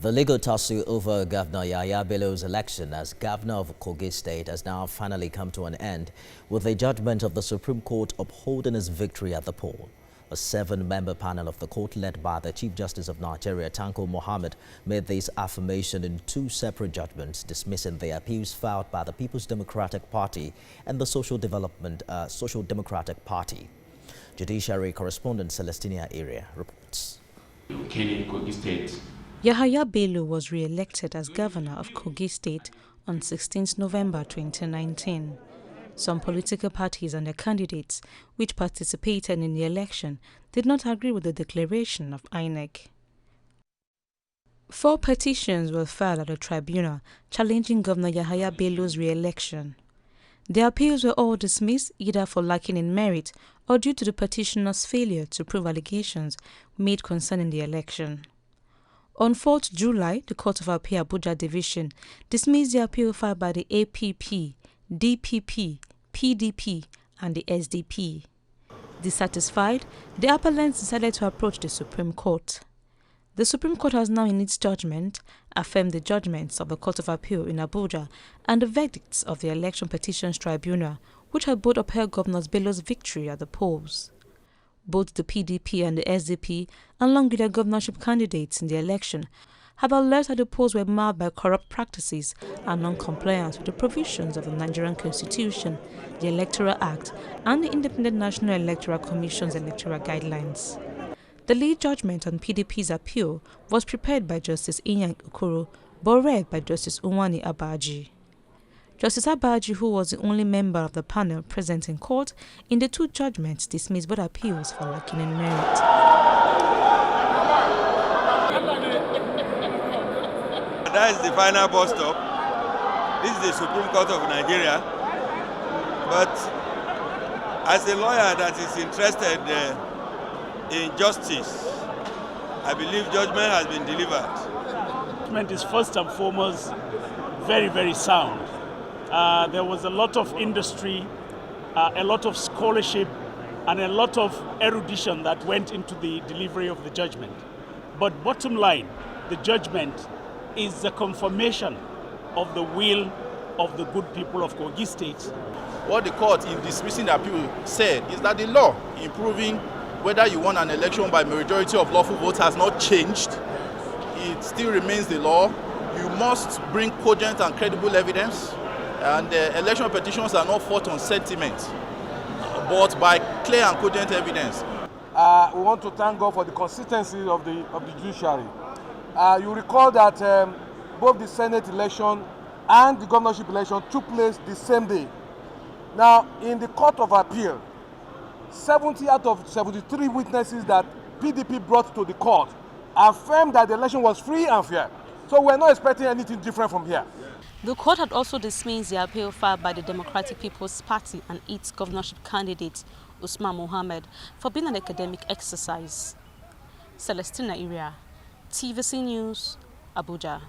The legal tussle over Governor Yahaya Bello's election as governor of Kogi State has now finally come to an end, with the judgment of the Supreme Court upholding his victory at the poll. A 7-member panel of the court, led by the Chief Justice of Nigeria, Tanko Mohammed, made this affirmation in 2 separate judgments, dismissing the appeals filed by the People's Democratic Party and the Social Democratic Party. Judiciary correspondent Celestina Area reports. Kogi State. Yahaya Bello was re-elected as governor of Kogi State on 16 November 2019. Some political parties and their candidates, which participated in the election, did not agree with the declaration of INEC. 4 petitions were filed at the tribunal challenging Governor Yahaya Bello's re-election. The appeals were all dismissed either for lacking in merit or due to the petitioner's failure to prove allegations made concerning the election. On 4th July, the Court of Appeal Abuja Division dismissed the appeal filed by the APP, DPP, PDP and the SDP. Dissatisfied, the appellants decided to approach the Supreme Court. The Supreme Court has now, in its judgment, affirmed the judgments of the Court of Appeal in Abuja and the verdicts of the Election Petitions Tribunal, which had both upheld Governor Bello's victory at the polls. Both the PDP and the SDP, along with their governorship candidates in the election, have alleged that the polls were marred by corrupt practices and non-compliance with the provisions of the Nigerian Constitution, the Electoral Act, and the Independent National Electoral Commission's electoral guidelines. The lead judgment on PDP's appeal was prepared by Justice Inyang Okoro, but read by Justice Unwani Abaji. Justice Abaji, who was the only member of the panel present in court in the 2 judgments, dismissed both appeals for lacking in merit. That is the final bus stop. This is the Supreme Court of Nigeria. But as a lawyer that is interested in justice, I believe judgment has been delivered. Judgment is first and foremost very, very sound. There was a lot of industry, a lot of scholarship, and a lot of erudition that went into the delivery of the judgment. But bottom line, the judgment is the confirmation of the will of the good people of Kogi State. What the court, in dismissing the appeal, said is that the law improving whether you won an election by majority of lawful votes has not changed. It still remains the law. You must bring cogent and credible evidence, and election petitions are not fought on sentiment, but by clear and cogent evidence. We want to thank God for the consistency of the judiciary. You recall that both the Senate election and the governorship election took place the same day. Now, in the Court of Appeal, 70 out of 73 witnesses that PDP brought to the court affirmed that the election was free and fair. So we're not expecting anything different from here. The court had also dismissed the appeal filed by the Democratic People's Party and its governorship candidate, Usman Mohammed, for being an academic exercise. Celestina Area, TVC News, Abuja.